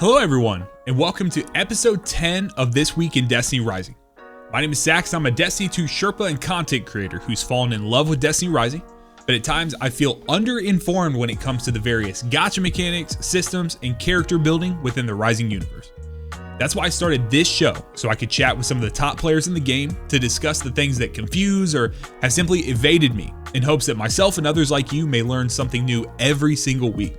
Hello everyone, and welcome to episode 10 of This Week in Destiny Rising. My name is Sax, I'm a Destiny 2 Sherpa and content creator who's fallen in love with Destiny Rising, but at times I feel underinformed when it comes to the various gacha mechanics, systems, and character building within the Rising universe. That's why I started this show, so I could chat with some of the top players in the game to discuss the things that confuse or have simply evaded me, in hopes that myself and others like you may learn something new every single week.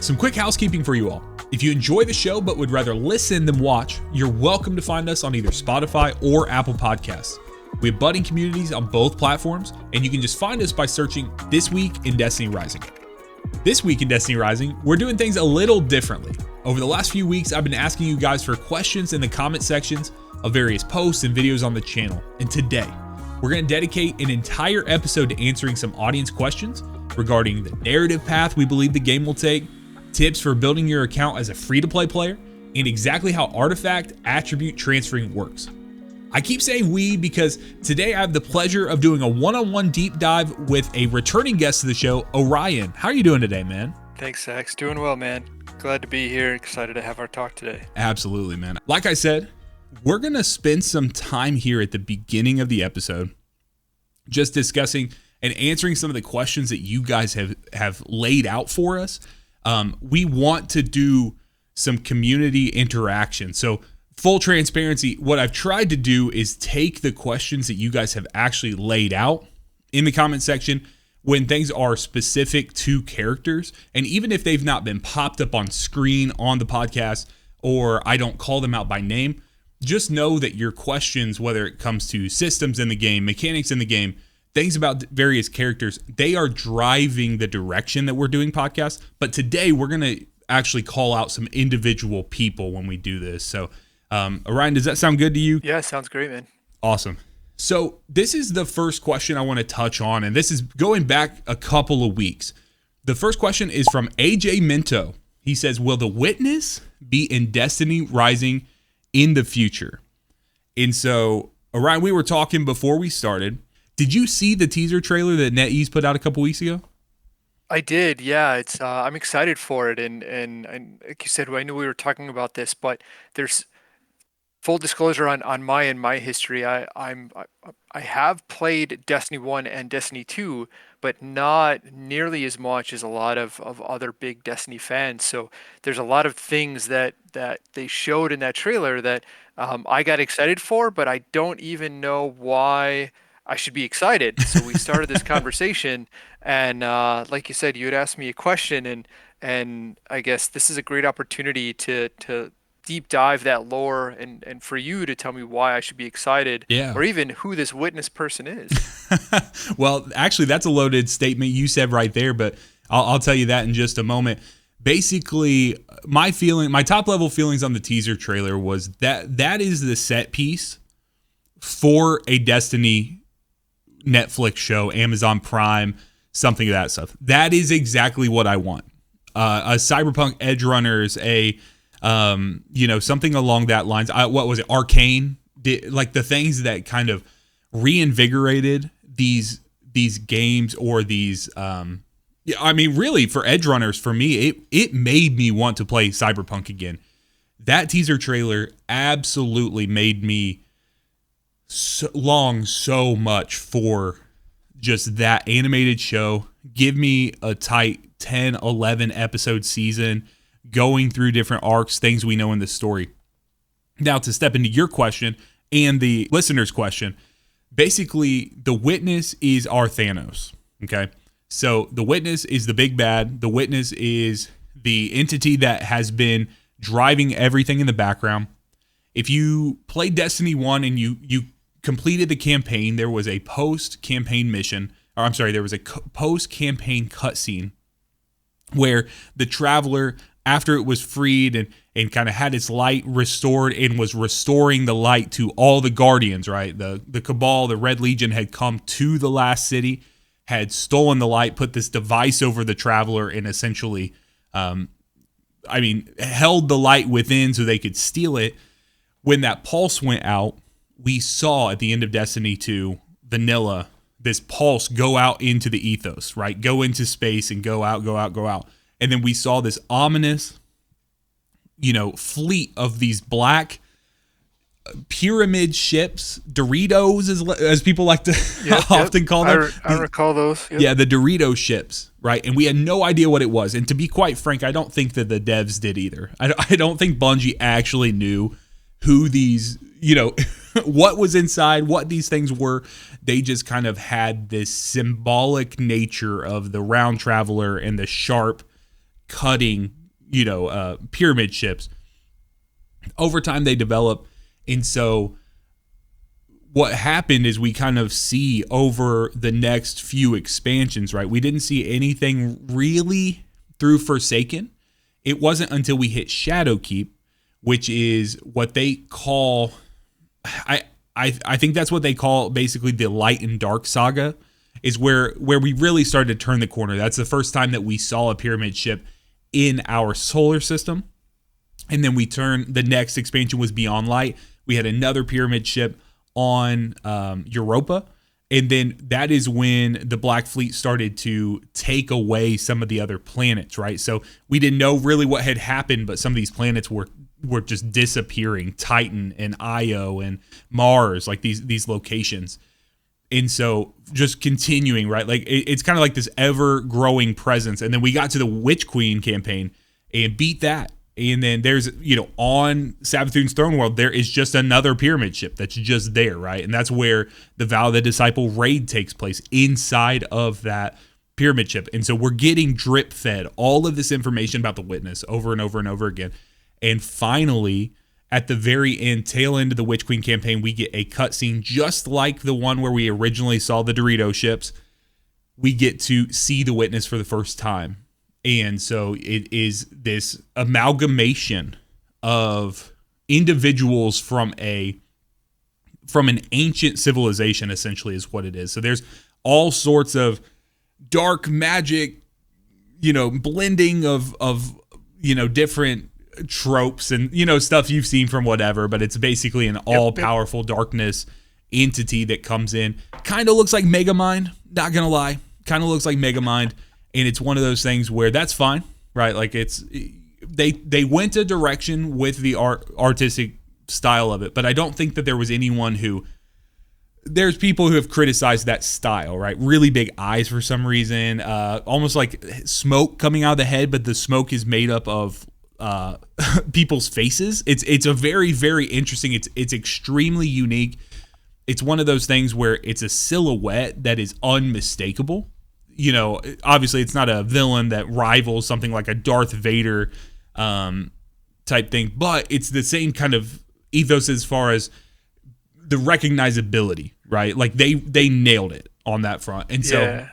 Some quick housekeeping for you all. If you enjoy the show but would rather listen than watch, you're welcome to find us on either Spotify or Apple Podcasts. We have budding communities on both platforms, and you can just find us by searching This Week in Destiny Rising. This week in Destiny Rising, we're doing things a little differently. Over the last few weeks, I've been asking you guys for questions in the comment sections of various posts and videos on the channel, and today, we're going to dedicate an entire episode to answering some audience questions regarding the narrative path we believe the game will take, tips for building your account as a free-to-play player, and exactly how artifact attribute transferring works. I keep saying we because today I have the pleasure of doing a one-on-one deep dive with a returning guest to the show, Orion. How are you doing today, man? Thanks, Sax. Doing well, man. Glad to be here. Excited to have our talk today. Absolutely, man. Like I said, we're going to spend some time here at the beginning of the episode just discussing and answering some of the questions that you guys have laid out for us. We want to do some community interaction. So full transparency, what I've tried to do is take the questions that you guys have actually laid out in the comment section when things are specific to characters. And even if they've not been popped up on screen on the podcast, or I don't call them out by name, just know that your questions, whether it comes to systems in the game, mechanics in the game, things about various characters, they are driving the direction that we're doing podcasts. But today we're going to actually call out some individual people when we do this. So, Orion, does that sound good to you? Yeah, sounds great, man. Awesome. So this is the first question I want to touch on, and this is going back a couple of weeks. The first question is from AJ Minto. He says, will the Witness be in Destiny Rising in the future? And so, Orion, we were talking before we started. Did you see the teaser trailer that NetEase put out a couple weeks ago? I did, yeah. It's I'm excited for it, and like you said, I knew we were talking about this, but there's full disclosure on my history. I have played Destiny 1 and Destiny 2, but not nearly as much as a lot of other big Destiny fans. So there's a lot of things that they showed in that trailer that I got excited for, but I don't even know why I should be excited. So we started this conversation, and like you said, you had asked me a question, and I guess this is a great opportunity to deep dive that lore and for you to tell me why I should be excited, or even who this Witness person is. Well, actually, that's a loaded statement you said right there, but I'll tell you that in just a moment. Basically, my top level feelings on the teaser trailer was that is the set piece for a Destiny Netflix show, Amazon Prime, something of that stuff. That is exactly what I want. A Cyberpunk Edge Runners, something along that lines. What was it? Arcane, like the things that kind of reinvigorated these games, or these. Really, for Edge Runners, for me, it made me want to play Cyberpunk again. That teaser trailer absolutely made me long so much for just that animated show. Give me a tight 10, 11 episode season going through different arcs, things we know in the story. Now, to step into your question and the listener's question, basically the Witness is our Thanos. Okay. So the Witness is the big bad. The Witness is the entity that has been driving everything in the background. If you played Destiny 1 and you completed the campaign, there was a post-campaign mission, or I'm sorry, there was a post-campaign cutscene where the Traveler, after it was freed and kind of had its light restored and was restoring the light to all the Guardians, right? The Cabal, the Red Legion had come to the last city, had stolen the light, put this device over the Traveler, and essentially, held the light within so they could steal it. When that pulse went out, we saw at the end of Destiny 2, Vanilla, this pulse go out into the ethos, right? Go into space and go out. And then we saw this ominous fleet of these black pyramid ships, Doritos, as people like to often call them. I recall those. Yep. Yeah, the Dorito ships, right? And we had no idea what it was. And to be quite frank, I don't think that the devs did either. I don't think Bungie actually knew who these, what was inside, what these things were. They just kind of had this symbolic nature of the round traveler and the sharp cutting, pyramid ships. Over time, they develop. And so what happened is we kind of see over the next few expansions, right? We didn't see anything really through Forsaken. It wasn't until we hit Shadowkeep, which is what they call, I think that's what they call basically the Light and Dark saga, is where we really started to turn the corner. That's the first time that we saw a pyramid ship in our solar system. And then the next expansion was Beyond Light. We had another pyramid ship on Europa. And then that is when the Black Fleet started to take away some of the other planets, right? So we didn't know really what had happened, but some of these planets were just disappearing. Titan and Io and Mars, like these locations. And so just continuing, right? Like it's kind of like this ever-growing presence. And then we got to the Witch Queen campaign and beat that. And then there's, on Savathun's throne world, there is just another pyramid ship that's just there, right? And that's where the Vow of the Disciple raid takes place, inside of that pyramid ship. And so we're getting drip fed all of this information about the Witness over and over and over again. And finally, at the very end, tail end of the Witch Queen campaign, we get a cutscene just like the one where we originally saw the Dorito ships. We get to see the Witness for the first time. And so it is this amalgamation of individuals from an ancient civilization, essentially, is what it is. So there's all sorts of dark magic, blending of different tropes and, stuff you've seen from whatever, but it's basically an all-powerful darkness entity that comes in. Kind of looks like Megamind, not going to lie. Kind of looks like Megamind. And it's one of those things where that's fine, right? Like they went a direction with the artistic style of it, but I don't think that there was anyone there's people who have criticized that style, right? Really big eyes for some reason, almost like smoke coming out of the head, but the smoke is made up of people's faces. It's a very, very interesting. It's extremely unique. It's one of those things where it's a silhouette that is unmistakable. Obviously it's not a villain that rivals something like a Darth Vader type thing, but it's the same kind of ethos as far as the recognizability, right? Like they nailed it on that front. And so,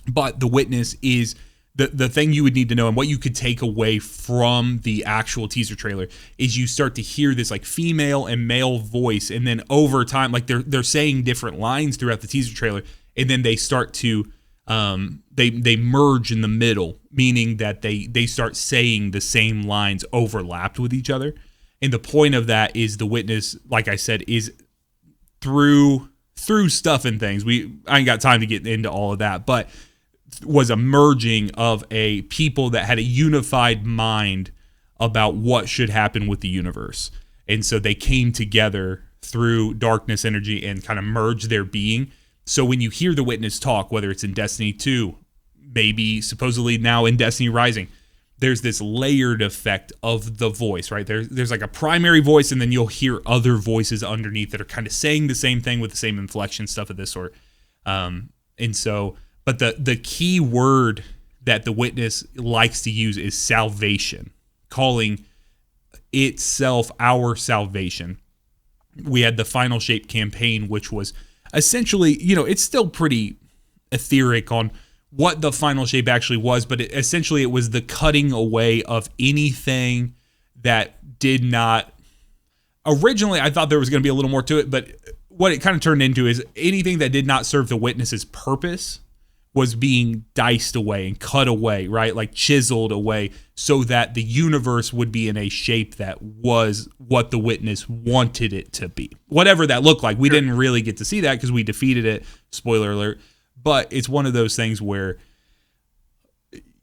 but the Witness is the thing you would need to know, and what you could take away from the actual teaser trailer is you start to hear this like female and male voice, and then over time, like they're saying different lines throughout the teaser trailer, and then they start to they merge in the middle, meaning that they start saying the same lines overlapped with each other. And the point of that is the Witness, like I said, is through stuff and things. I ain't got time to get into all of that, but was a merging of a people that had a unified mind about what should happen with the universe. And so they came together through darkness energy and kind of merged their being. So when you hear the Witness talk, whether it's in Destiny 2, maybe supposedly now in Destiny Rising, there's this layered effect of the voice, right? There's like a primary voice, and then you'll hear other voices underneath that are kind of saying the same thing with the same inflection, stuff of this sort. And so, but the key word that the Witness likes to use is salvation, calling itself our salvation. We had the Final Shape campaign, which was essentially, it's still pretty etheric on what the Final Shape actually was, but essentially it was the cutting away of anything that did not. Originally, I thought there was going to be a little more to it, but what it kind of turned into is anything that did not serve the Witness's purpose was being diced away and cut away, right? Like chiseled away, so that the universe would be in a shape that was what the Witness wanted it to be. Whatever that looked like. We didn't really get to see that because we defeated it. Spoiler alert. But it's one of those things where,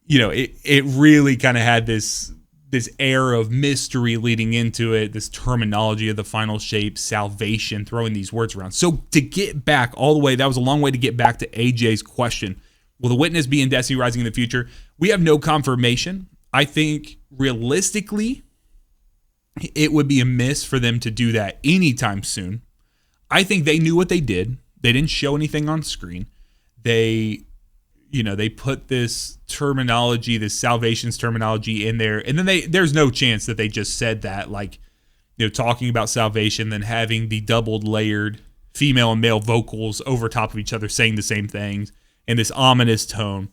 it really kind of had this this air of mystery leading into it, this terminology of the final shape, salvation, throwing these words around. So to get back all the way, that was a long way to get back to AJ's question. Will the witness be in Destiny Rising in the future? We have no confirmation. I think realistically, it would be a miss for them to do that anytime soon. I think they knew what they did. They didn't show anything on screen. They put this terminology, this salvations terminology in there, and then there's no chance that they just said that, like, talking about salvation, then having the doubled layered female and male vocals over top of each other saying the same things in this ominous tone.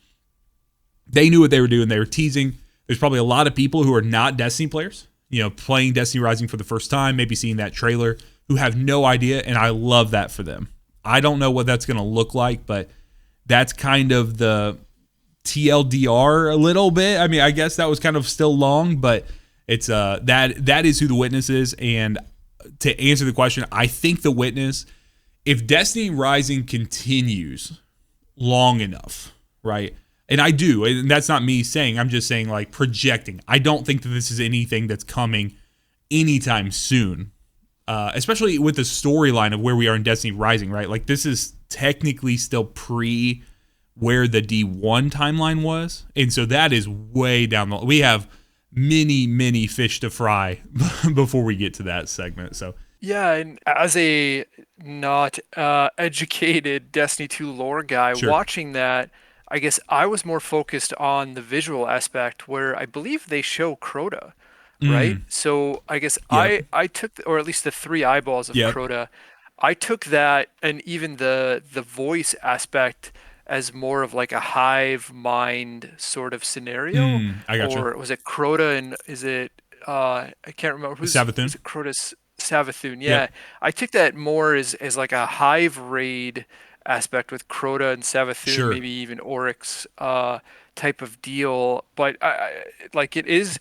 They knew what they were doing. They were teasing. There's probably a lot of people who are not Destiny players, playing Destiny Rising for the first time, maybe seeing that trailer, who have no idea, and I love that for them. I don't know what that's going to look like, but that's kind of the TLDR a little bit. I mean, I guess that was kind of still long, but it's that is who the witness is. And to answer the question, I think the witness, if Destiny Rising continues long enough, right? And I do, and that's not me saying, I'm just saying, like, projecting. I don't think that this is anything that's coming anytime soon. Especially with the storyline of where we are in Destiny Rising, right? Like, this is technically still pre where the D1 timeline was. And so that is way down the... We have many fish to fry before we get to that segment. So yeah, and as a not educated Destiny 2 lore guy, sure. Watching that, I guess I was more focused on the visual aspect where I believe they show Crota. Right? So I guess Yep. I took, or at least the 3 eyeballs of Yep. Crota, I took that, and even the voice aspect, as more of like a hive mind sort of scenario. I gotcha. Or was it Crota, and is it I can't remember who's Savathun. was it Crota's Savathun? Yeah. Yep. I took that more as like a hive raid aspect with Crota and Savathun, Sure. maybe even Oryx type of deal. But I like, it is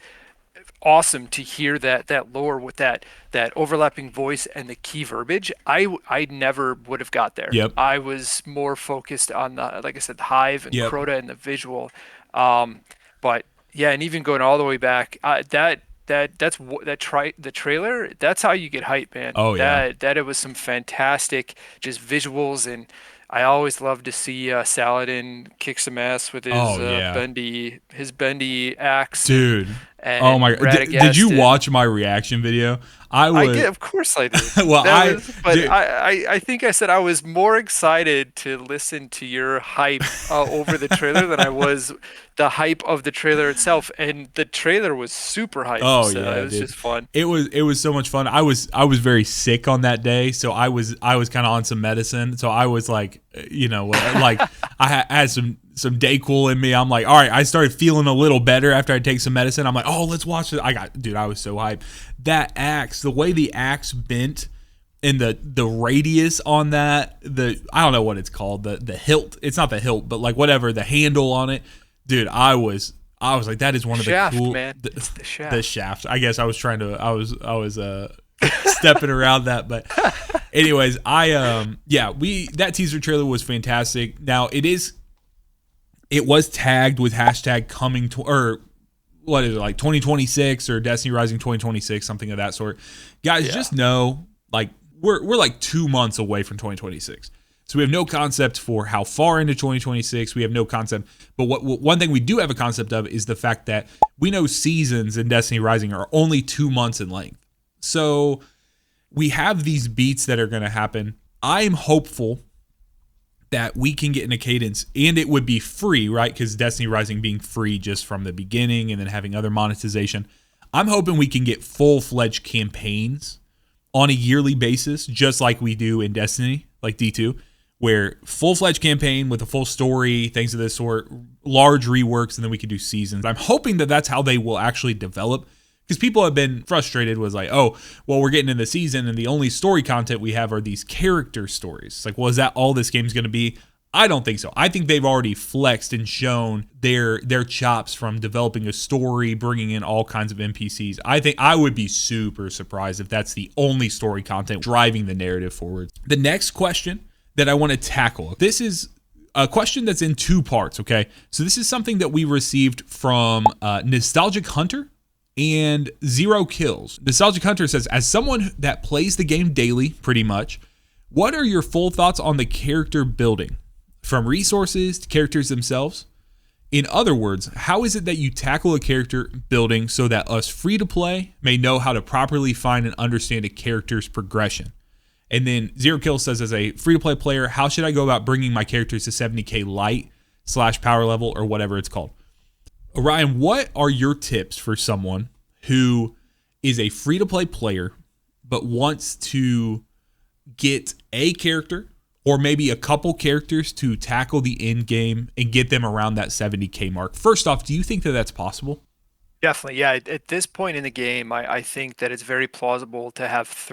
awesome to hear that lore with that overlapping voice and the key verbiage. I never would have got there. Yep. I was more focused on the, like I said, the hive and Yep. Crota and the visual. But yeah, and even going all the way back, the trailer. That's how you get hype, man. Oh, yeah. That it was some fantastic just visuals, and I always love to see Saladin kick some ass with his yeah. bendy axe. Dude. And oh my god! Did you watch my reaction video? I did, of course I did. Well, I think I said I was more excited to listen to your hype over the trailer than I was the hype of the trailer itself, and the trailer was super hype. Oh so yeah, it was just fun. It was so much fun. I was very sick on that day, so I was kind of on some medicine. So I was like, like I had some Dayquil in me. I'm like, all right, I started feeling a little better after I take some medicine. I'm like, oh, let's watch it. I was so hyped. That axe, the way the axe bent, and the radius on that, I don't know what it's called, the hilt. It's not the hilt, but like whatever, the handle on it, dude. I was like, that is one of shaft, the cool, man. It's the shaft. The shaft. I guess I was stepping around that, but anyways, that teaser trailer was fantastic. Now it was tagged with hashtag coming to, or what is it, like 2026 or Destiny Rising 2026, something of that sort. Guys, just know, like, we're like 2 months away from 2026. So we have no concept for how far into 2026. We have no concept. But one thing we do have a concept of is the fact that we know seasons in Destiny Rising are only 2 months in length. So we have these beats that are going to happen. I'm hopeful that we can get in a cadence, and it would be free, right? Because Destiny Rising being free just from the beginning and then having other monetization. I'm hoping we can get full-fledged campaigns on a yearly basis, just like we do in Destiny, like D2, where full-fledged campaign with a full story, things of this sort, large reworks, and then we can do seasons. I'm hoping that that's how they will actually develop, because people have been frustrated was like, oh, well, we're getting in the season and the only story content we have are these character stories. It's like, well, is that all this game's going to be? I don't think so. I think they've already flexed and shown their chops from developing a story, bringing in all kinds of NPCs. I think I would be super surprised if that's the only story content driving the narrative forward. The next question that I want to tackle, this is a question that's in 2 parts, okay? So this is something that we received from Nostalgic Hunter and 0 kills. Nostalgic Hunter says, as someone that plays the game daily, pretty much, what are your full thoughts on the character building? From resources to characters themselves? In other words, how is it that you tackle a character building so that us free-to-play may know how to properly find and understand a character's progression? And then 0 Kills says, as a free-to-play player, how should I go about bringing my characters to 70k light / power level or whatever it's called? Orion, what are your tips for someone who is a free-to-play player but wants to get a character or maybe a couple characters to tackle the end game and get them around that 70k mark? First off, do you think that that's possible? Definitely, yeah. At this point in the game, I think that it's very plausible to have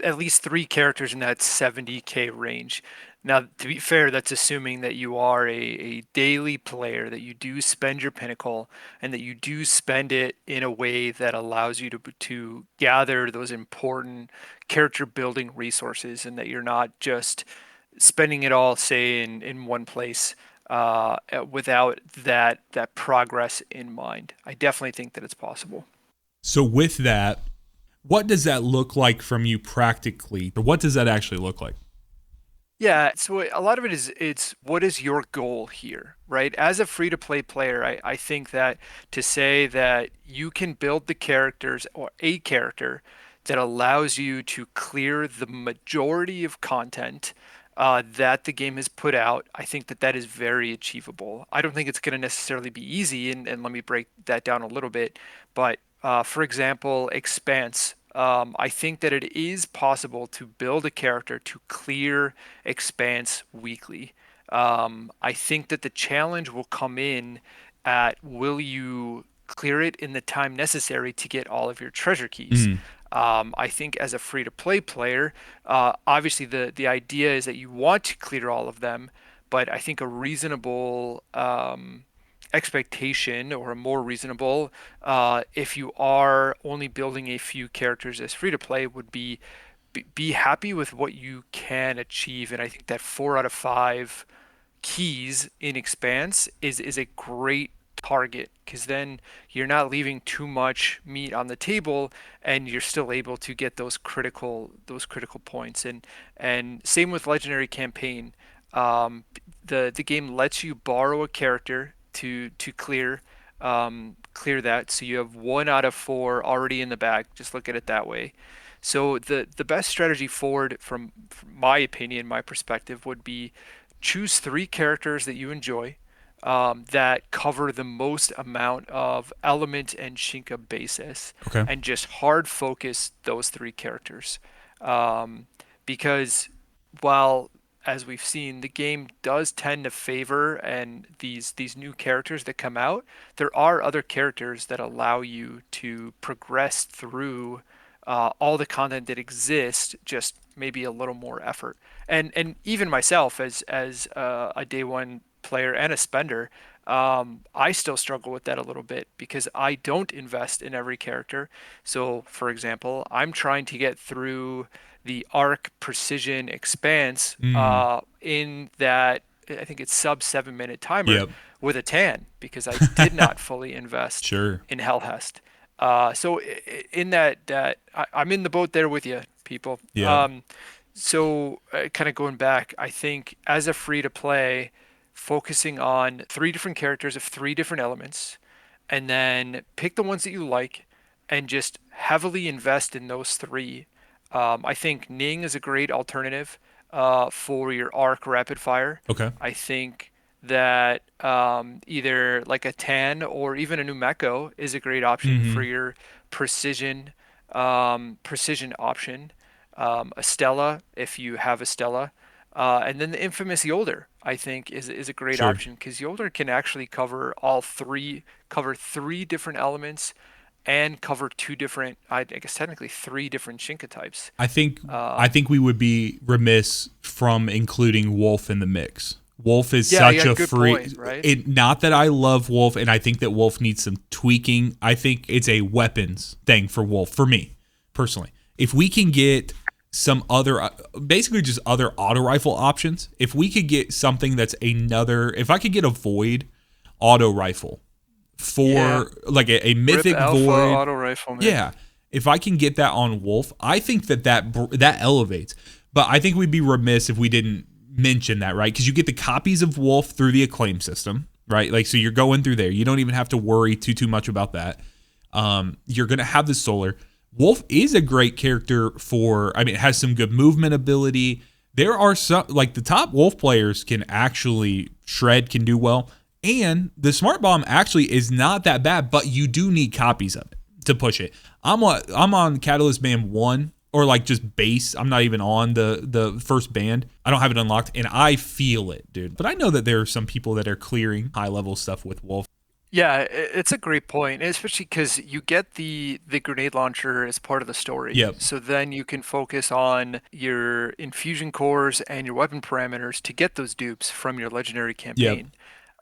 at least three characters in that 70k range. Now, to be fair, that's assuming that you are a daily player, that you do spend your pinnacle, and that you do spend it in a way that allows you to gather those important character building resources, and that you're not just spending it all, say, in one place without that progress in mind. I definitely think that it's possible. So with that, what does that look like from you practically? Or what does that actually look like? Yeah, so a lot of it is it's what is your goal here, right? As a free to play player, I think that to say that you can build the characters or a character that allows you to clear the majority of content that the game has put out, I think that that is very achievable. I don't think it's going to necessarily be easy, and let me break that down a little bit. But for example, Expanse. I think that it is possible to build a character to clear Expanse weekly. I think that the challenge will come in at will you clear it in the time necessary to get all of your treasure keys. Mm, I think as a free to play player, obviously the idea is that you want to clear all of them, but I think a reasonable expectation or a more reasonable, if you are only building a few characters as free to play, would be happy with what you can achieve. And I think that 4 out of 5 keys in Expanse is a great target because then you're not leaving too much meat on the table and you're still able to get those critical points. And same with Legendary Campaign. The game lets you borrow a character to clear that, so you have 1 out of 4 already in the bag. Just look at it that way. So the best strategy forward, from my opinion, my perspective, would be choose 3 characters that you enjoy, that cover the most amount of element and Shinka basis, okay. and just hard focus those 3 characters. Um, because while, as we've seen, the game does tend to favor and these new characters that come out, there are other characters that allow you to progress through all the content that exists, just maybe a little more effort. And even myself as a day one player and a spender, I still struggle with that a little bit because I don't invest in every character. So, for example, I'm trying to get through the Arc Precision Expanse Mm, in that I think it's sub 7 minute timer yep. with a tan because I did not fully invest Sure. in Hellhest. So in that I'm in the boat there with you, people. Yep. So kind of going back, I think as a free to play, focusing on 3 different characters of 3 different elements, and then pick the ones that you like, and just heavily invest in those 3. I think Ning is a great alternative for your arc rapid fire. Okay. I think that either like a Tan or even a Numeko is a great option for Mm-hmm. your precision precision option. A Stella if you have a Stella, and then the infamous Yolder I think is a great Sure. option because Yolder can actually cover 3 different elements and cover 2 different, I guess technically 3 different Shinka types. I think Uh, I think we would be remiss from including Wolf in the mix. Wolf is yeah, such yeah, a good free. point, right? It not that I love Wolf, and I think that Wolf needs some tweaking. I think it's a weapons thing for Wolf for me personally. If we can get some other, basically just other auto rifle options. If we could get something that's if I could get a Void auto rifle Yeah. for like a Rip mythic Alpha void. auto rifleman. Yeah. If I can get that on Wolf, I think that elevates. But I think we'd be remiss if we didn't mention that, right? Because you get the copies of Wolf through the acclaim system, right? Like, so you're going through there. You don't even have to worry too much about that. You're going to have the solar. Wolf is a great character for, I mean, it has some good movement ability. There are some, like the top Wolf players can actually shred, can do well. And the smart bomb actually is not that bad, but you do need copies of it to push it. I'm on Catalyst Band 1, or like just base. I'm not even on the first band. I don't have it unlocked, and I feel it, dude. But I know that there are some people that are clearing high level stuff with Wolf. Yeah, it's a great point, especially because you get the grenade launcher as part of the story. Yep. So then you can focus on your infusion cores and your weapon parameters to get those dupes from your legendary Yep. campaign.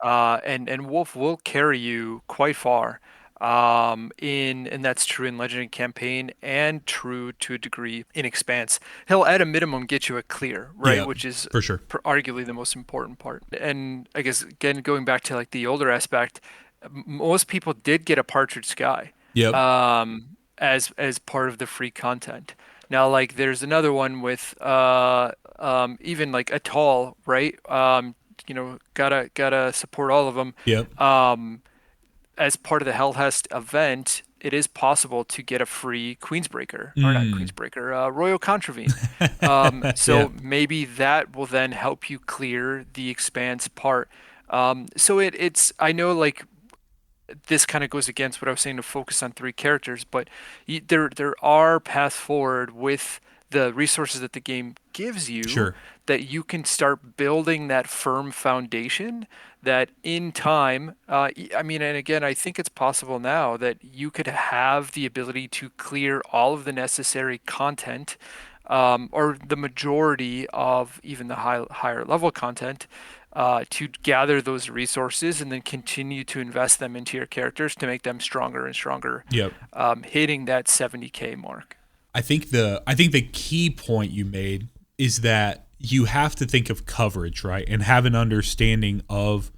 And Wolf will carry you quite far. And that's true in Legendary Campaign and true to a degree in Expanse. He'll at a minimum get you a clear, right? Yep. Which is For sure. arguably the most important part. And I guess again going back to like the older aspect, most people did get a Partridge Sky, Yep. as part of the free content. Now, like there's another one with even like Atoll, right? Gotta support all of them. Yep. As part of the Hellhest event, it is possible to get a free Queensbreaker, or not Mm. Queensbreaker, Royal Contravene. So Yeah. maybe that will then help you clear the Expanse part. So it's I know like this kind of goes against what I was saying to focus on three characters, but there are paths forward with the resources that the game gives you Sure. that you can start building that firm foundation that in time, I mean, and again, I think it's possible now that you could have the ability to clear all of the necessary content, or the majority of even the higher level content, to gather those resources and then continue to invest them into your characters to make them stronger and stronger, Yep. hitting that 70K mark. I think the key point you made is that you have to think of coverage, right, and have an understanding of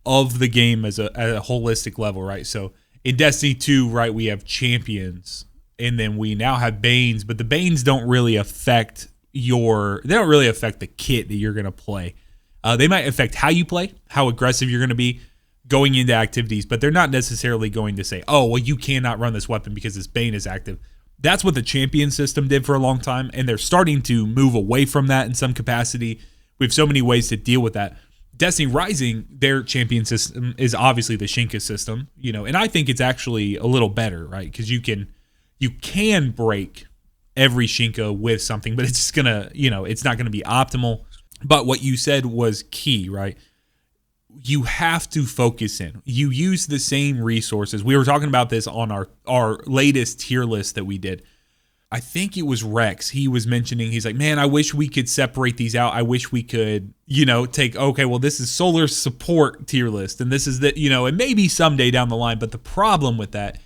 the game as at a holistic level, right? So in Destiny 2, right, we have champions, and then we now have Banes, but the Banes don't really affect the kit that you're gonna play. They might affect how you play, how aggressive you're gonna be going into activities, but they're not necessarily going to say, oh, well, you cannot run this weapon because this Bane is active. That's what the champion system did for a long time, and they're starting to move away from that in some capacity. We have so many ways to deal with that. Destiny Rising, their champion system is obviously the Shinka system, and I think it's actually a little better, right? Because you can break every Shinka with something, but it's just gonna, it's not gonna be optimal. But what you said was key, right? You have to focus in. You use the same resources. We were talking about this on our latest tier list that we did. I think it was Rex. He was mentioning, he's like, man, I wish we could separate these out. I wish we could, take, okay, well, this is Solar support tier list, and this is and maybe someday down the line. But the problem with that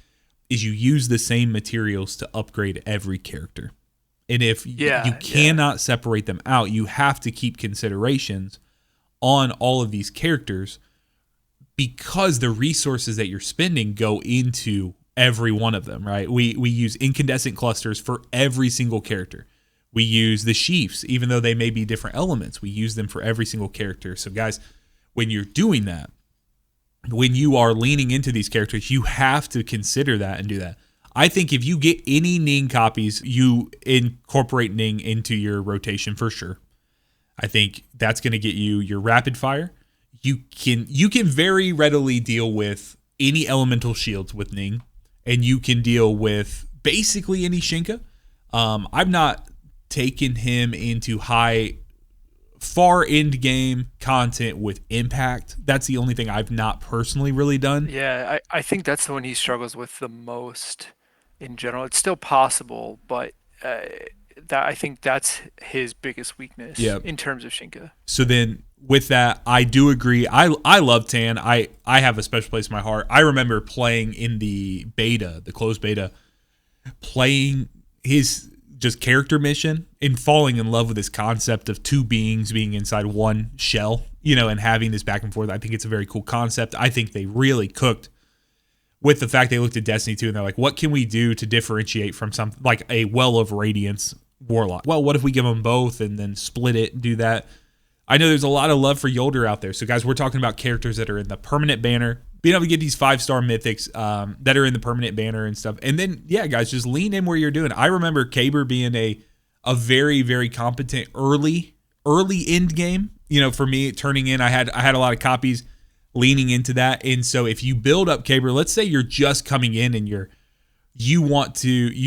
is you use the same materials to upgrade every character. And if you cannot separate them out, you have to keep considerations on all of these characters, because the resources that you're spending go into every one of them, right? We use incandescent clusters for every single character. We use the sheafs, even though they may be different elements. We use them for every single character. So guys, when you're doing that, when you are leaning into these characters, you have to consider that and do that. I think if you get any Ning copies, you incorporate Ning into your rotation for sure. I think that's going to get you your rapid fire. You can very readily deal with any elemental shields with Ning, and you can deal with basically any Shinka. I've not taken him into far end game content with impact. That's the only thing I've not personally really done. Yeah, I think that's the one he struggles with the most in general. It's still possible, but that I think that's his biggest weakness in terms of Shinka. So then with that, I do agree. I love Tan. I have a special place in my heart. I remember playing in the closed beta, playing his just character mission and falling in love with this concept of two beings being inside one shell, and having this back and forth. I think it's a very cool concept. I think they really cooked with the fact they looked at Destiny 2 and they're like, what can we do to differentiate from something like a Well of Radiance Warlock? Well, what if we give them both and then split it and do that? I know there's a lot of love for Yolder out there. So, guys, we're talking about characters that are in the permanent banner, being able to get these 5-star mythics that are in the permanent banner and stuff. And then, yeah, guys, just lean in where you're doing. I remember Caber being a very, very competent early end game. You know, for me, turning in, I had a lot of copies leaning into that. And so if you build up Caber, let's say you're just coming in and you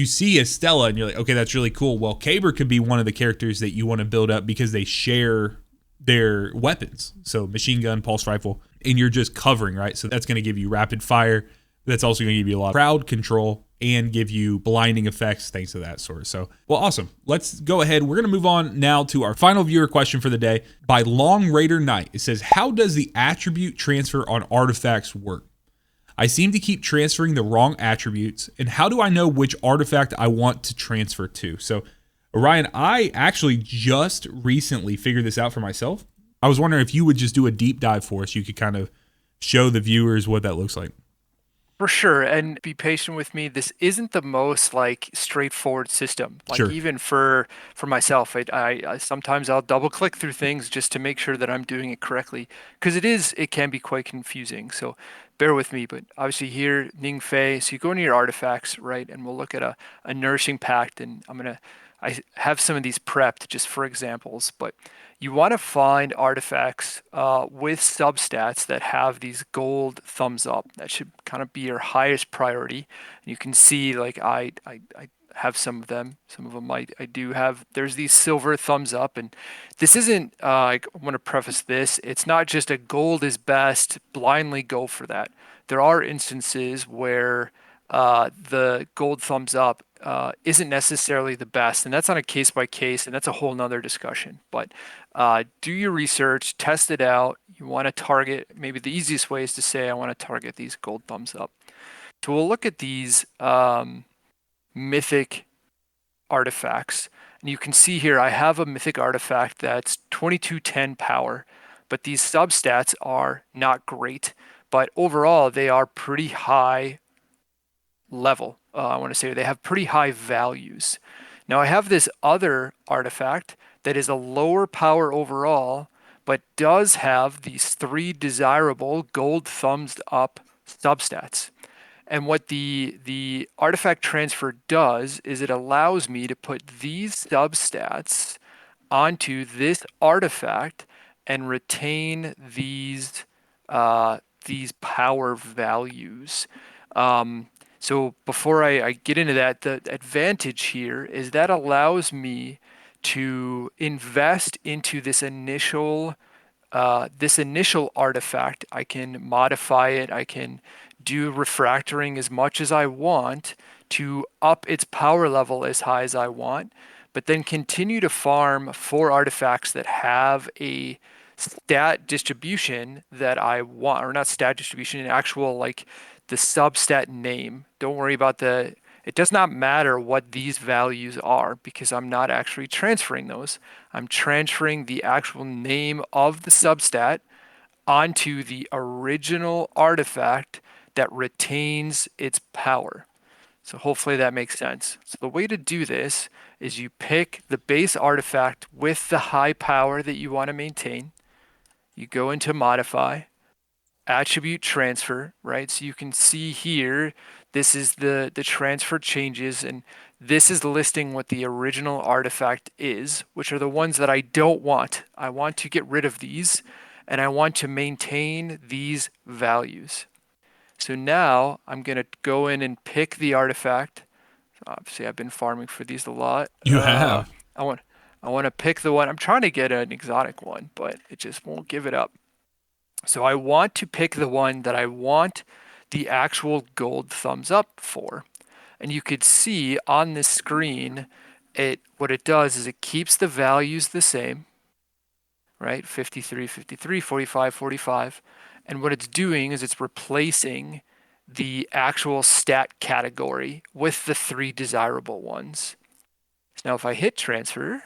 see Estella and you're like, okay, that's really cool. Well, Caber could be one of the characters that you want to build up because they share their weapons. So machine gun, pulse rifle, and you're just covering, right? So that's going to give you rapid fire. That's also going to give you a lot of crowd control and give you blinding effects, things of that sort. So, well, awesome. Let's go ahead. We're going to move on now to our final viewer question for the day by Long Raider Knight. It says, how does the attribute transfer on artifacts work? I seem to keep transferring the wrong attributes, and how do I know which artifact I want to transfer to? So, Orion, I actually just recently figured this out for myself. I was wondering if you would just do a deep dive for us. You could kind of show the viewers what that looks like. For sure, and be patient with me. This isn't the most like straightforward system. Like Sure. even for myself, I sometimes I'll double click through things just to make sure that I'm doing it correctly because it can be quite confusing. So bear with me. But obviously here, Ning Fei. So you go into your artifacts, right, and we'll look at a nourishing pact, and I have some of these prepped just for examples, but you want to find artifacts with substats that have these gold thumbs up. That should kind of be your highest priority. And you can see, like I have some of them. Some of them I do have. There's these silver thumbs up, and this isn't. I want to preface this. It's not just a gold is best. Blindly go for that. There are instances where the gold thumbs up isn't necessarily the best, and that's on a case by case, and that's a whole nother discussion. But do your research, test it out. You want to target, maybe the easiest way is to say, I want to target these gold thumbs up. So we'll look at these mythic artifacts. And you can see here, I have a mythic artifact that's 2210 power, but these substats are not great. But overall, they are pretty high level. I want to say they have pretty high values. Now I have this other artifact that is a lower power overall, but does have these 3 desirable gold thumbs up substats. And what the artifact transfer does is it allows me to put these substats onto this artifact and retain these power values. So before I get into that, the advantage here is that allows me to invest into this initial artifact. I can modify it. I can do refractoring as much as I want to up its power level as high as I want, but then continue to farm for artifacts that have a stat distribution that I want, or not stat distribution, an actual like the substat name. Don't worry about it does not matter what these values are because I'm not actually transferring those. I'm transferring the actual name of the substat onto the original artifact that retains its power. So hopefully that makes sense. So the way to do this is you pick the base artifact with the high power that you want to maintain. You go into modify, attribute transfer, right? So you can see here, this is the transfer changes, and this is listing what the original artifact is, which are the ones that I don't want. I want to get rid of these, and I want to maintain these values. So now I'm going to go in and pick the artifact. Obviously, I've been farming for these a lot. You have. I want to pick the one. I'm trying to get an exotic one, but it just won't give it up. So I want to pick the one that I want the actual gold thumbs up for. And you could see on this screen, what it does is it keeps the values the same, right? 53, 53, 45, 45. And what it's doing is it's replacing the actual stat category with the 3 desirable ones. So now if I hit transfer,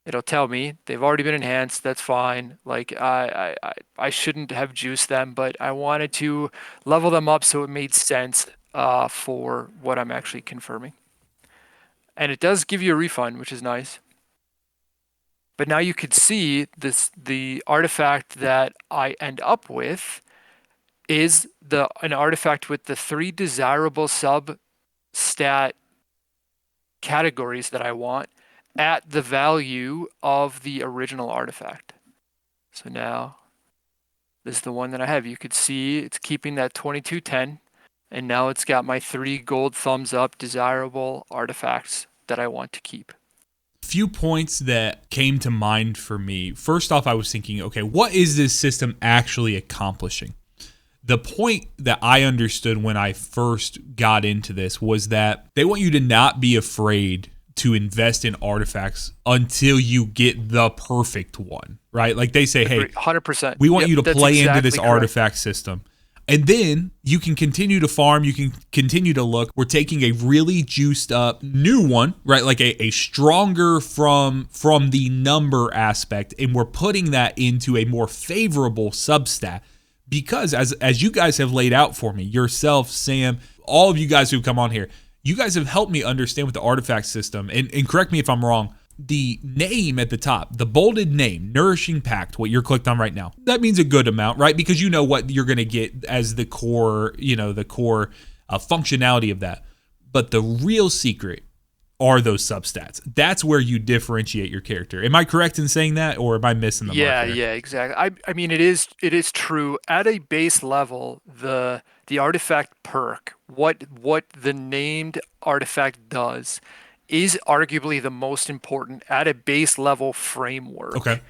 It'll tell me they've already been enhanced. That's fine. Like I shouldn't have juiced them, but I wanted to level them up so it made sense for what I'm actually confirming. And it does give you a refund, which is nice. But now you could see the artifact that I end up with is an artifact with the 3 desirable sub stat categories that I want at the value of the original artifact. So now this is the one that I have. You could see it's keeping that 2210, and now it's got my 3 gold thumbs up desirable artifacts that I want to keep. Few points that came to mind for me. First off, I was thinking, okay, what is this system actually accomplishing? The point that I understood when I first got into this was that they want you to not be afraid to invest in artifacts until you get the perfect one, right? Like they say, hey, 100%. we want you to play exactly into this correct. artifact system. And then you can continue to farm, you can continue to look. We're taking a really juiced up new one, right? Like a stronger from the number aspect, and we're putting that into a more favorable substat. Because as you guys have laid out for me, yourself, Sam, all of you guys who've come on here, you guys have helped me understand with the artifact system, and correct me if I'm wrong, the name at the top, the bolded name, Nourishing Pact, what you're clicked on right now, that means a good amount, right? Because you know what you're going to get as the core, functionality of that. But the real secret are those substats. That's where you differentiate your character. Am I correct in saying that, or am I missing the mark there? Yeah, exactly. I mean, it is true. At a base level, the artifact perk, what the named artifact does, is arguably the most important at a base level framework. Okay.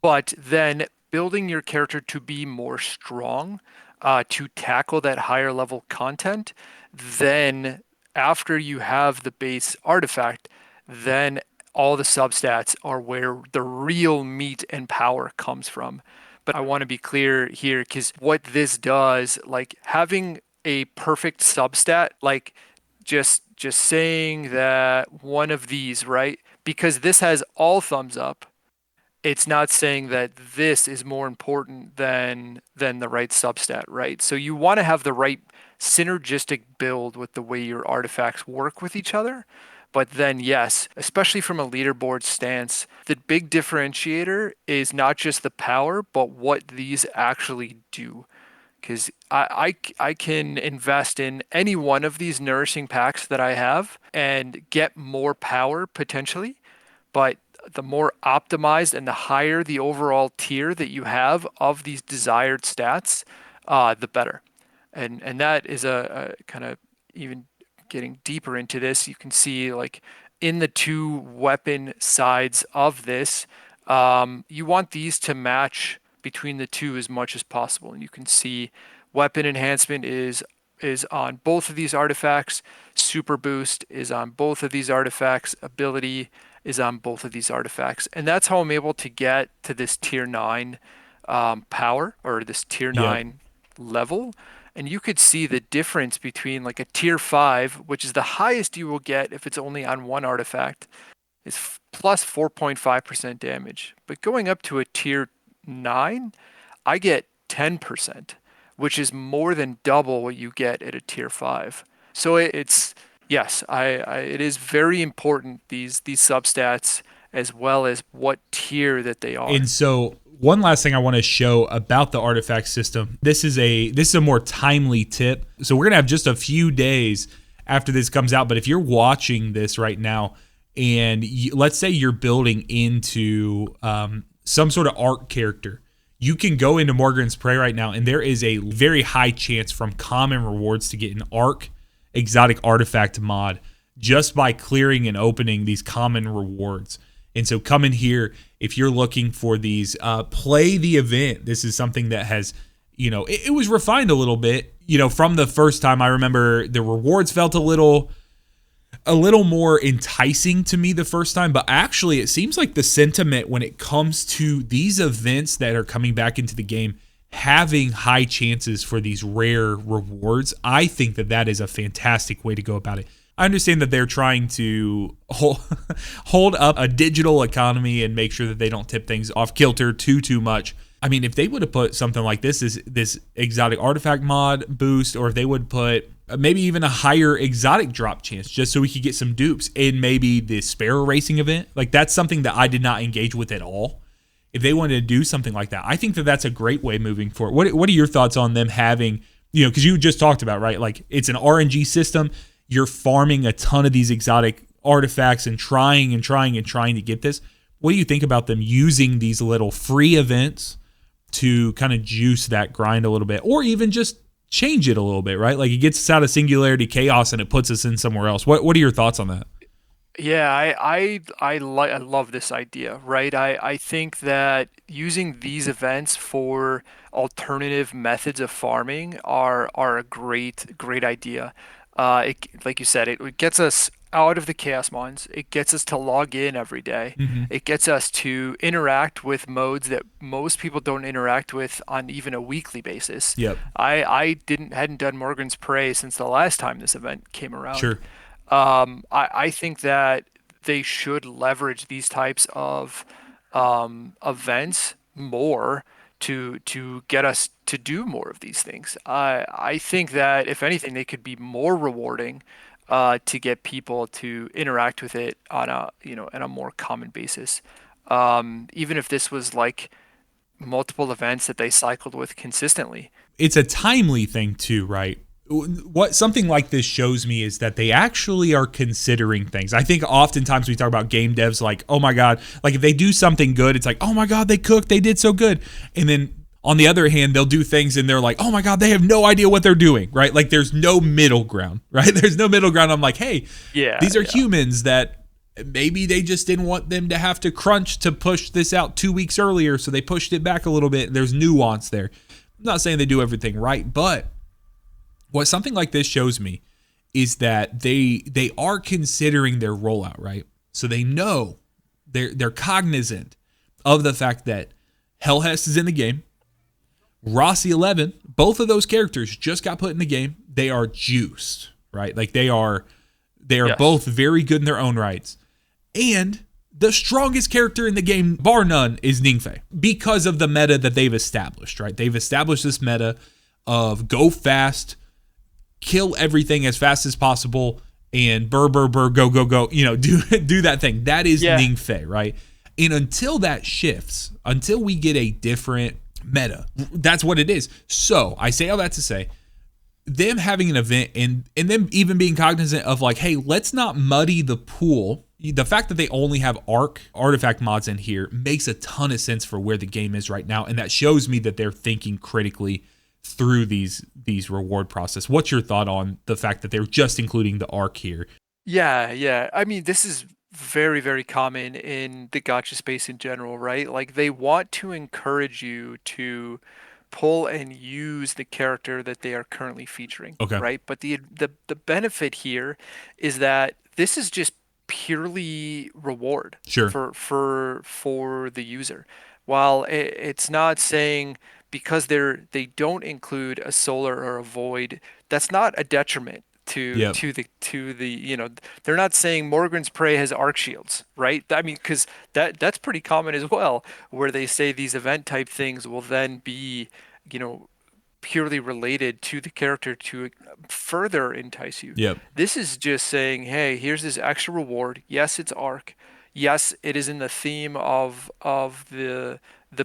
But then building your character to be more strong, to tackle that higher level content, then after you have the base artifact, then all the substats are where the real meat and power comes from. But I want to be clear here because what this does, like having a perfect substat, like just saying that one of these, right? Because this has all thumbs up, it's not saying that this is more important than the right substat, right? So you want to have the right synergistic build with the way your artifacts work with each other. But then yes, especially from a leaderboard stance, the big differentiator is not just the power, but what these actually do. Because I can invest in any one of these nourishing packs that I have and get more power potentially, but the more optimized and the higher the overall tier that you have of these desired stats, the better. And that is a kind of even getting deeper into this. You can see like in the 2 weapon sides of this, you want these to match between the 2 as much as possible. And you can see weapon enhancement is on both of these artifacts. Super boost is on both of these artifacts. Ability is on both of these artifacts. And that's how I'm able to get to this tier 9 power, or this tier 9 level. And you could see the difference between like a tier 5, which is the highest you will get if it's only on one artifact, is plus 4.5% damage. But going up to a tier 9, I get 10%, which is more than double what you get at a tier 5. So it's yes, it is very important, these substats, as well as what tier that they are. And so one last thing I want to show about the artifact system. This is a more timely tip. So we're going to have just a few days after this comes out, but if you're watching this right now and let's say you're building into some sort of arc character, you can go into Morgan's Prey right now, and there is a very high chance from common rewards to get an arc exotic artifact mod just by clearing and opening these common rewards. And so come in here if you're looking for these, play the event. This is something that has, it was refined a little bit, from the first time. I remember the rewards felt a little more enticing to me the first time, but actually it seems like the sentiment when it comes to these events that are coming back into the game, having high chances for these rare rewards, I think that is a fantastic way to go about it. I understand that they're trying to hold up a digital economy and make sure that they don't tip things off kilter too much. I mean, if they would have put something like this exotic artifact mod boost, or if they would put maybe even a higher exotic drop chance just so we could get some dupes in maybe the sparrow racing event, like that's something that I did not engage with at all. If they wanted to do something like that, I think that that's a great way moving forward. What are your thoughts on them having, because you just talked about, right? Like it's an RNG system. You're farming a ton of these exotic artifacts and trying to get this. What do you think about them using these little free events to kind of juice that grind a little bit, or even just change it a little bit, right? Like it gets us out of singularity chaos and it puts us in somewhere else. What are your thoughts on that? Yeah, I love this idea, right? I think that using these events for alternative methods of farming are a great idea. Like you said, it gets us out of the chaos mines. It gets us to log in every day. Mm-hmm. It gets us to interact with modes that most people don't interact with on even a weekly basis. Yep. I hadn't done Morgan's Prey since the last time this event came around. Sure. I think that they should leverage these types of events more to get us to do more of these things. I think that if anything, they could be more rewarding to get people to interact with it on a more common basis. Even if this was like multiple events that they cycled with consistently. It's a timely thing too, right? What something like this shows me is that they actually are considering things. I think oftentimes we talk about game devs like, oh my God, like if they do something good, it's like, oh my God, they cooked, they did so good. And then on the other hand, they'll do things and they're like, oh my God, they have no idea what they're doing, right? Like there's no middle ground, right? There's no middle ground. I'm like, hey, these are humans that maybe they just didn't want them to have to crunch to push this out 2 weeks earlier. So they pushed it back a little bit. There's nuance there. I'm not saying they do everything right, but what something like this shows me is that they are considering their rollout, right? So they know they're cognizant of the fact that Hellhest is in the game. Rossi 11, both of those characters just got put in the game. They are juiced, right? Like they are yes. Both very good in their own rights. And the strongest character in the game, bar none, is Ningfei because of the meta that they've established, right? They've established this meta of go fast, kill everything as fast as possible, and go, do that thing. That is Ningfei, right? And until that shifts, until we get a different meta, that's what it is. So I say all that to say, them having an event and them even being cognizant of like, hey, let's not muddy the pool. The fact that they only have artifact mods in here makes a ton of sense for where the game is right now, and that shows me that they're thinking critically through these reward process. What's your thought on the fact that they're just including the arc here? Yeah. I mean, this is very, very common in the gacha space in general, right? Like they want to encourage you to pull and use the character that they are currently featuring, okay, right? But the benefit here is that this is just purely reward sure, for the user. While it's not saying because they don't include a solar or a void, that's not a detriment to the they're not saying Morgan's Prey has arc shields, right? I mean, because that's pretty common as well, where they say these event type things will then be purely related to the character to further entice you. Yep. This is just saying, hey, here's this extra reward. Yes, it's arc. Yes, it is in the theme of the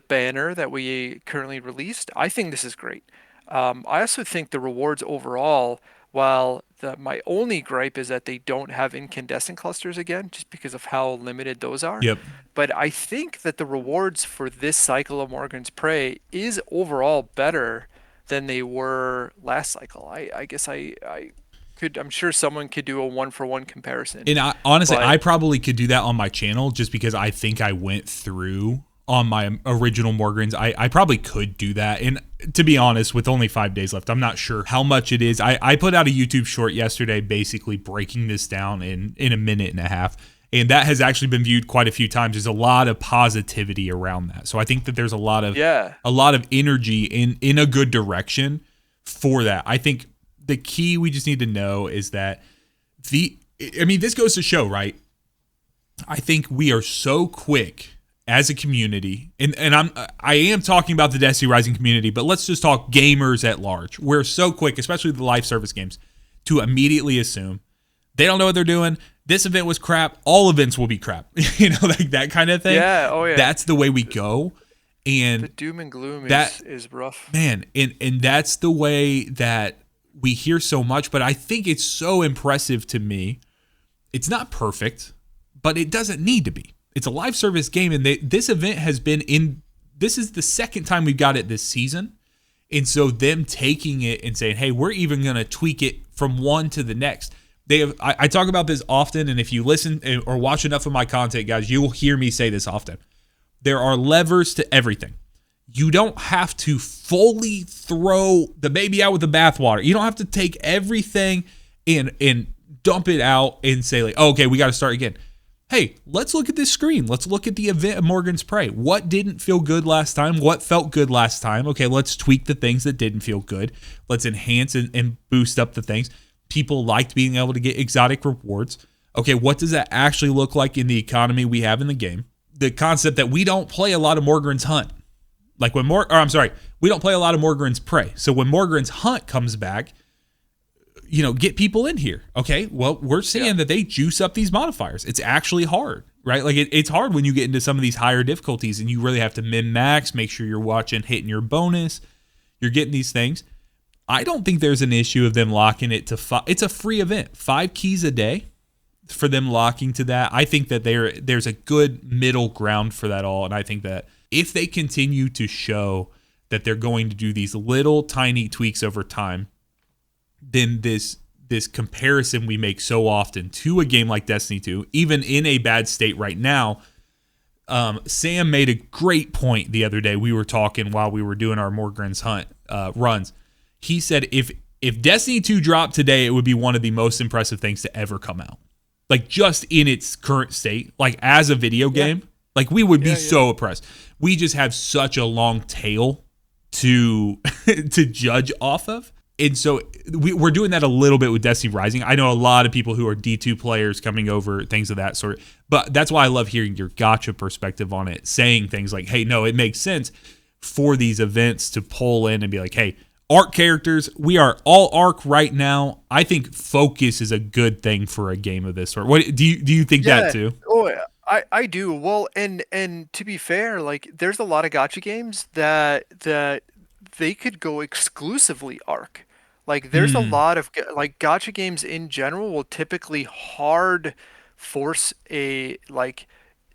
banner that we currently released. I think this is great. I also think the rewards overall, while my only gripe is that they don't have incandescent clusters again, just because of how limited those are. Yep. But I think that the rewards for this cycle of Morgan's Prey is overall better than they were last cycle. I guess I'm sure someone could do a 1-for-1 comparison. And honestly, I probably could do that on my channel just because I think I went through on my original Morgans. I probably could do that. And to be honest, with only 5 days left, I'm not sure how much it is. I put out a YouTube short yesterday basically breaking this down in a minute and a half. And that has actually been viewed quite a few times. There's a lot of positivity around that. So I think that there's a lot of energy in a good direction for that. I think the key we just need to know is that I mean, this goes to show, right? I think we are so quick as a community, and I am talking about the Destiny Rising community, but let's just talk gamers at large. We're so quick, especially the live service games, to immediately assume they don't know what they're doing. This event was crap. All events will be crap. Like that kind of thing. Yeah, oh yeah. That's the way we go. The And doom and gloom that is rough. man, and that's the way that we hear so much, but I think it's so impressive to me. It's not perfect, but it doesn't need to be. It's a live service game, and this event has been in. This is the second time we've got it this season, and so them taking it and saying, "Hey, we're even going to tweak it from one to the next." They have. I talk about this often, and if you listen or watch enough of my content, guys, you will hear me say this often. There are levers to everything. You don't have to fully throw the baby out with the bathwater. You don't have to take everything and dump it out and say like, oh, okay, we got to start again. Hey, let's look at this screen. Let's look at the event of Morgan's Prey. What didn't feel good last time? What felt good last time? Okay, let's tweak the things that didn't feel good. Let's enhance and boost up the things. People liked being able to get exotic rewards. Okay, what does that actually look like in the economy we have in the game? The concept that we don't play a lot of Morgan's Hunt. Like when we don't play a lot of Morgan's Prey. So when Morgan's Hunt comes back, get people in here. Okay, well, we're seeing that they juice up these modifiers. It's actually hard, right? Like it's hard when you get into some of these higher difficulties and you really have to min max, make sure you're hitting your bonus. You're getting these things. I don't think there's an issue of them locking it to it's a free event, 5 keys a day for them locking to that. I think that there's a good middle ground for that all. And I think that if they continue to show that they're going to do these little tiny tweaks over time, then this comparison we make so often to a game like Destiny 2, even in a bad state right now, Sam made a great point the other day. We were talking while we were doing our Morgan's Hunt runs. He said if Destiny 2 dropped today, it would be one of the most impressive things to ever come out. Like just in its current state, like as a video game, like we would be so impressed. We just have such a long tail to to judge off of. And so we're doing that a little bit with Destiny Rising. I know a lot of people who are D2 players coming over, things of that sort. But that's why I love hearing your gotcha perspective on it, saying things like, hey, no, it makes sense for these events to pull in and be like, hey, ARC characters, we are all ARC right now. I think focus is a good thing for a game of this sort. What do you think that too? Oh, I do. Well, and to be fair, like there's a lot of gotcha games that they could go exclusively ARC. Like there's a lot of like gotcha games in general will typically hard force a like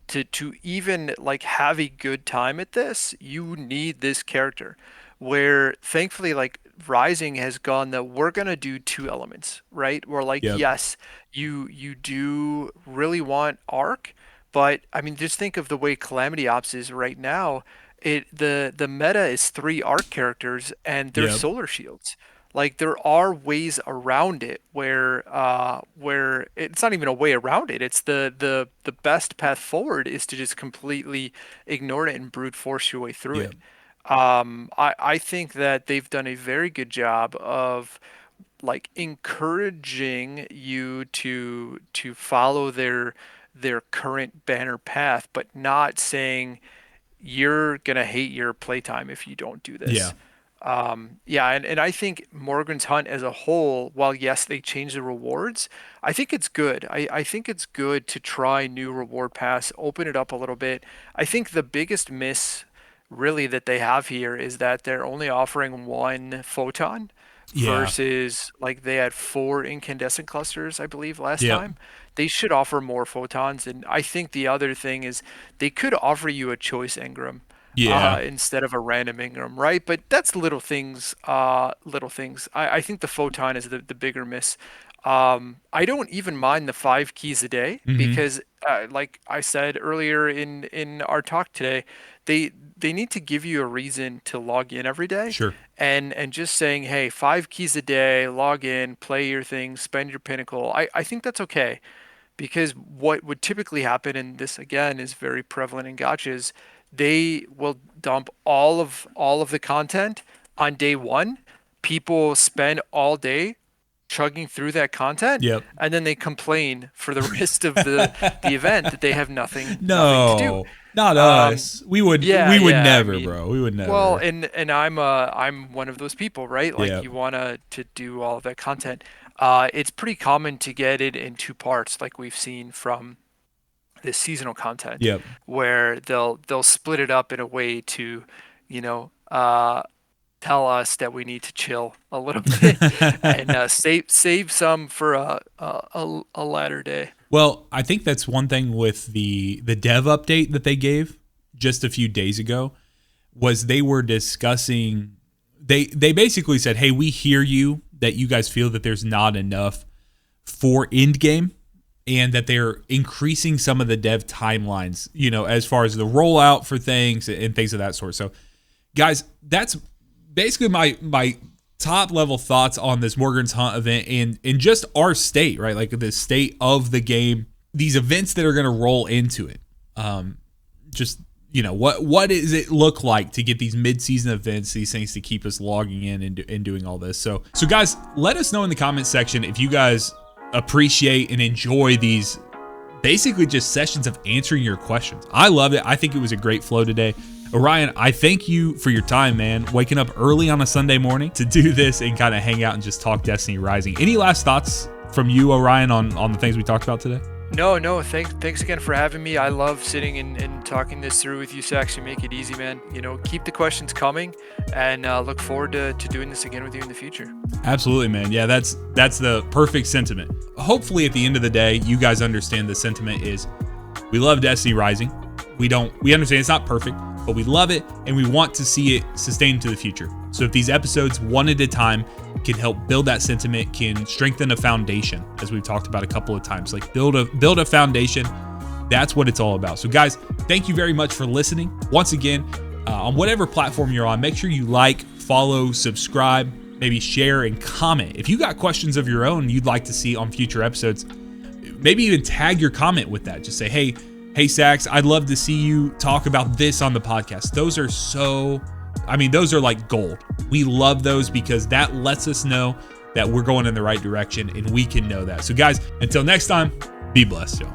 to even like have a good time at this, you need this character. Where thankfully like Rising has gone that we're gonna do two elements, right? We're like, Yep. yes, you do really want Arc, but I mean just think of the way Calamity Ops is right now. The meta is 3 Arc characters and they're Yep. solar shields. Like there are ways around it where it's not even a way around it. It's the best path forward is to just completely ignore it and brute force your way through Yep. it. I think that they've done a very good job of like encouraging you to follow their current banner path, but not saying you're gonna hate your playtime if you don't do Yeah. this. Yeah, and I think Morgan's Hunt as a whole, while yes, they changed the rewards, I think it's good. I think it's good to try new reward paths, open it up a little bit. I think the biggest miss really that they have here is that they're only offering 1 photon Yeah. versus like they had 4 incandescent clusters, I believe, last Yep. time. They should offer more photons. And I think the other thing is they could offer you a choice engram Yeah. instead of a random engram, right? But that's little things, little things. I think the photon is the bigger miss. I don't even mind the 5 keys a day Mm-hmm. because, like I said earlier in our talk today, they need to give you a reason to log in every day, Sure. and just saying, hey, 5 keys a day, log in, play your thing, spend your pinnacle. I think that's okay because what would typically happen, and this again is very prevalent in gotchas, they will dump all of the content on day one. People spend all day chugging through that content, Yep. and then they complain for the rest of the event that they have nothing to do. No, not us. We would never, bro. We would never. Well, and I'm one of those people, right? Like, Yep. you want to do all of that content. It's pretty common to get it in two parts, like we've seen from this seasonal content, Yep. where they'll split it up in a way to, tell us that we need to chill a little bit and save some for a latter day. Well, I think that's one thing with the dev update that they gave just a few days ago, was they were discussing, they basically said, hey, we hear you, that you guys feel that there's not enough for endgame, and that they're increasing some of the dev timelines, as far as the rollout for things and things of that sort. So, guys, that's basically my top level thoughts on this Morgan's Hunt event and just our state, right? Like the state of the game, these events that are going to roll into it. What does it look like to get these mid-season events, these things to keep us logging in and doing all this. So guys, let us know in the comment section if you guys appreciate and enjoy these basically just sessions of answering your questions. I love it. I think it was a great flow today. Orion, I thank you for your time, man. Waking up early on a Sunday morning to do this and kind of hang out and just talk Destiny Rising. Any last thoughts from you, Orion, on the things we talked about today? No. Thanks again for having me. I love sitting and talking this through with you, Sax. You make it easy, man. Keep the questions coming, and look forward to doing this again with you in the future. Absolutely, man. Yeah, that's the perfect sentiment. Hopefully, at the end of the day, you guys understand the sentiment is we love Destiny Rising. We understand it's not perfect, but we love it, and we want to see it sustain to the future. So if these episodes, one at a time, can help build that sentiment, can strengthen a foundation, as we've talked about a couple of times, like build a foundation, that's what it's all about. So guys, thank you very much for listening. Once again, on whatever platform you're on, make sure you like, follow, subscribe, maybe share and comment. If you got questions of your own you'd like to see on future episodes, maybe even tag your comment with that. Just say, hey, Sax, I'd love to see you talk about this on the podcast. Those are like gold. We love those because that lets us know that we're going in the right direction and we can know that. So guys, until next time, be blessed, y'all.